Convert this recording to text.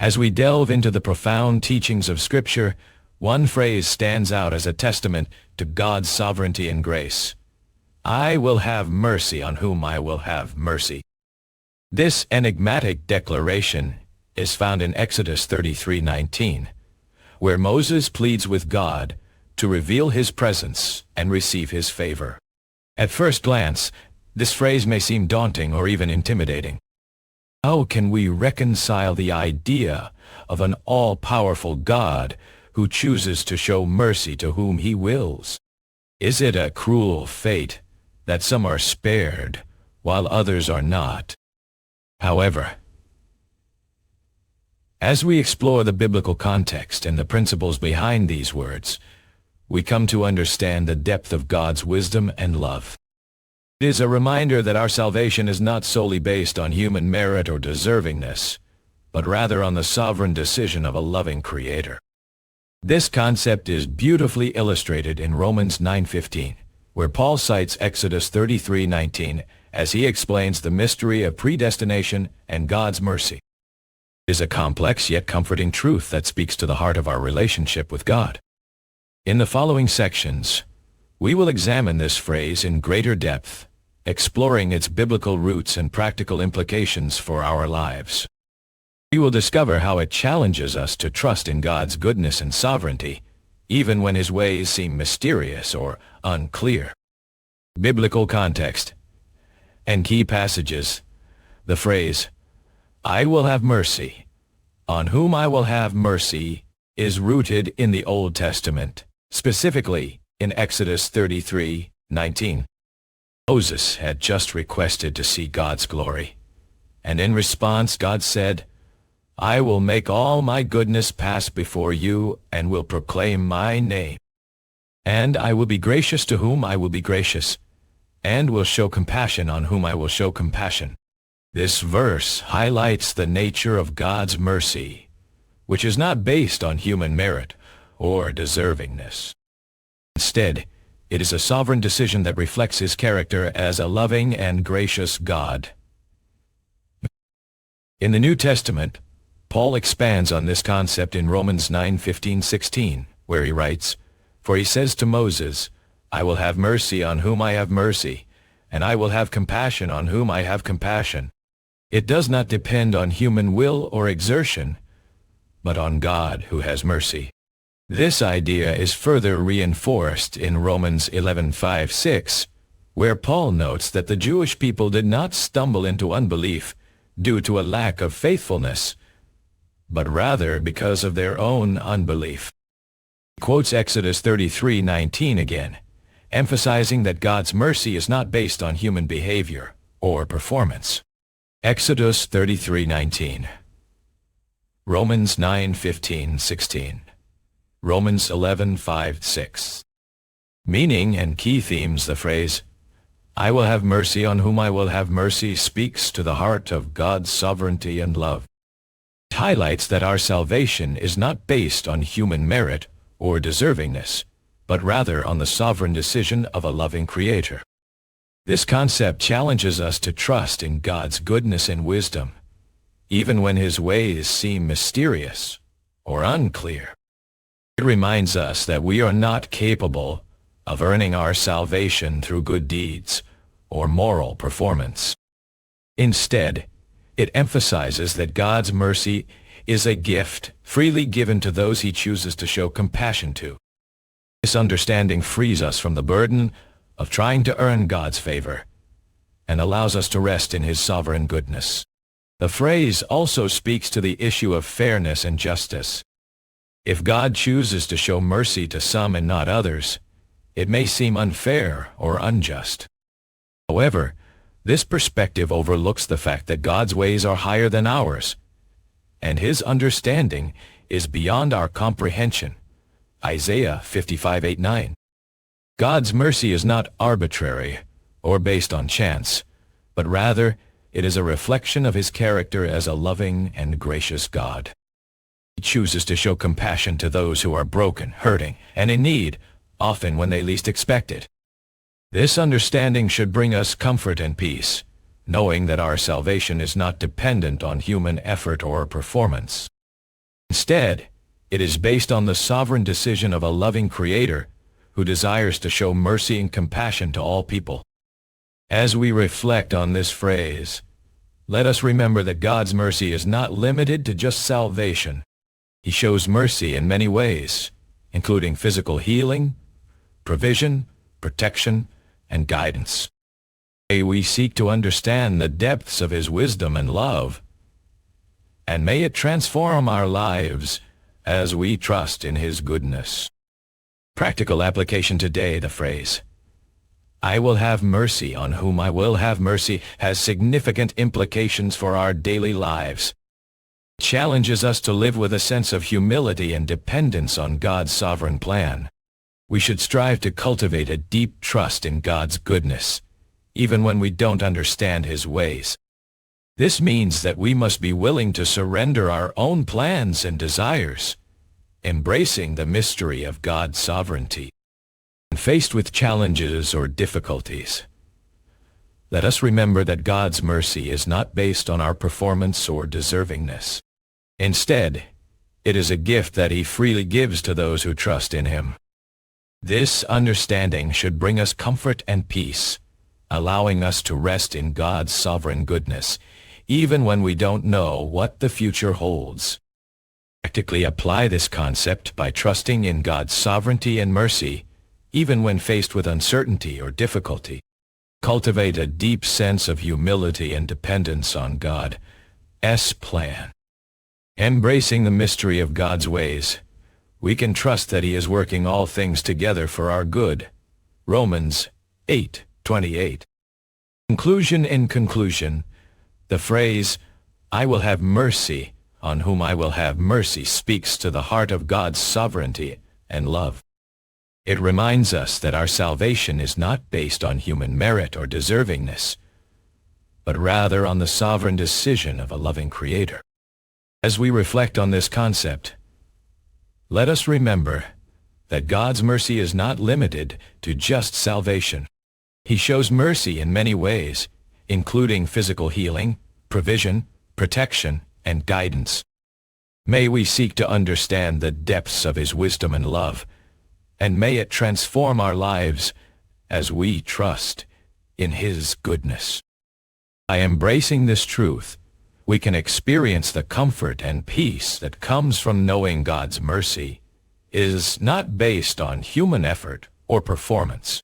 As we delve into the profound teachings of Scripture, one phrase stands out as a testament to God's sovereignty and grace. I will have mercy on whom I will have mercy. This enigmatic declaration is found in Exodus 33:19, where Moses pleads with God to reveal his presence and receive his favor. At first glance, this phrase may seem daunting or even intimidating. How can we reconcile the idea of an all-powerful God who chooses to show mercy to whom he wills? Is it a cruel fate that some are spared while others are not? However, as we explore the biblical context and the principles behind these words, we come to understand the depth of God's wisdom and love. It is a reminder that our salvation is not solely based on human merit or deservingness, but rather on the sovereign decision of a loving Creator. This concept is beautifully illustrated in Romans 9:15, where Paul cites Exodus 33:19 as he explains the mystery of predestination and God's mercy. It is a complex yet comforting truth that speaks to the heart of our relationship with God. In the following sections, we will examine this phrase in greater depth, exploring its biblical roots and practical implications for our lives. We will discover how it challenges us to trust in God's goodness and sovereignty, even when His ways seem mysterious or unclear. Biblical context and key passages. The phrase, I will have mercy, on whom I will have mercy, is rooted in the Old Testament, specifically in Exodus 33:19. Moses had just requested to see God's glory, and in response God said, I will make all my goodness pass before you and will proclaim my name. And I will be gracious to whom I will be gracious, and will show compassion on whom I will show compassion. This verse highlights the nature of God's mercy, which is not based on human merit or deservingness. Instead, it is a sovereign decision that reflects His character as a loving and gracious God. In the New Testament, Paul expands on this concept in Romans 9:15-16, where he writes, For he says to Moses, I will have mercy on whom I have mercy, and I will have compassion on whom I have compassion. It does not depend on human will or exertion, but on God who has mercy. This idea is further reinforced in Romans 11:5-6, where Paul notes that the Jewish people did not stumble into unbelief due to a lack of faithfulness, but rather because of their own unbelief. He quotes Exodus 33:19 again, emphasizing that God's mercy is not based on human behavior or performance. Exodus 33:19, Romans 9:15-16, Romans 11:5-6. Meaning and key themes. The phrase, I will have mercy on whom I will have mercy, speaks to the heart of God's sovereignty and love. It highlights that our salvation is not based on human merit or deservingness, but rather on the sovereign decision of a loving Creator. This concept challenges us to trust in God's goodness and wisdom, even when His ways seem mysterious or unclear. It reminds us that we are not capable of earning our salvation through good deeds or moral performance. Instead, it emphasizes that God's mercy is a gift freely given to those He chooses to show compassion to. This understanding frees us from the burden of trying to earn God's favor and allows us to rest in His sovereign goodness. The phrase also speaks to the issue of fairness and justice. If God chooses to show mercy to some and not others, it may seem unfair or unjust. However, this perspective overlooks the fact that God's ways are higher than ours, and His understanding is beyond our comprehension. Isaiah 55:8-9. God's mercy is not arbitrary or based on chance, but rather it is a reflection of His character as a loving and gracious God. He chooses to show compassion to those who are broken, hurting, and in need, often when they least expect it. This understanding should bring us comfort and peace, knowing that our salvation is not dependent on human effort or performance. Instead, it is based on the sovereign decision of a loving Creator who desires to show mercy and compassion to all people. As we reflect on this phrase, let us remember that God's mercy is not limited to just salvation. He shows mercy in many ways, including physical healing, provision, protection, and guidance. May we seek to understand the depths of His wisdom and love, and may it transform our lives as we trust in His goodness. Practical application today: the phrase, "I will have mercy on whom I will have mercy," has significant implications for our daily lives. It challenges us to live with a sense of humility and dependence on God's sovereign plan. We should strive to cultivate a deep trust in God's goodness, even when we don't understand His ways. This means that we must be willing to surrender our own plans and desires, embracing the mystery of God's sovereignty. When faced with challenges or difficulties, let us remember that God's mercy is not based on our performance or deservingness. Instead, it is a gift that He freely gives to those who trust in Him. This understanding should bring us comfort and peace, allowing us to rest in God's sovereign goodness, even when we don't know what the future holds. Practically apply this concept by trusting in God's sovereignty and mercy, even when faced with uncertainty or difficulty. Cultivate a deep sense of humility and dependence on God's plan. Embracing the mystery of God's ways, we can trust that He is working all things together for our good. Romans 8:28. In conclusion, the phrase, "I will have mercy on whom I will have mercy," speaks to the heart of God's sovereignty and love. It reminds us that our salvation is not based on human merit or deservingness, but rather on the sovereign decision of a loving Creator. As we reflect on this concept, let us remember that God's mercy is not limited to just salvation. He shows mercy in many ways, including physical healing, provision, protection, and guidance. May we seek to understand the depths of His wisdom and love, and may it transform our lives as we trust in His goodness. By embracing this truth, we can experience the comfort and peace that comes from knowing God's mercy is not based on human effort or performance,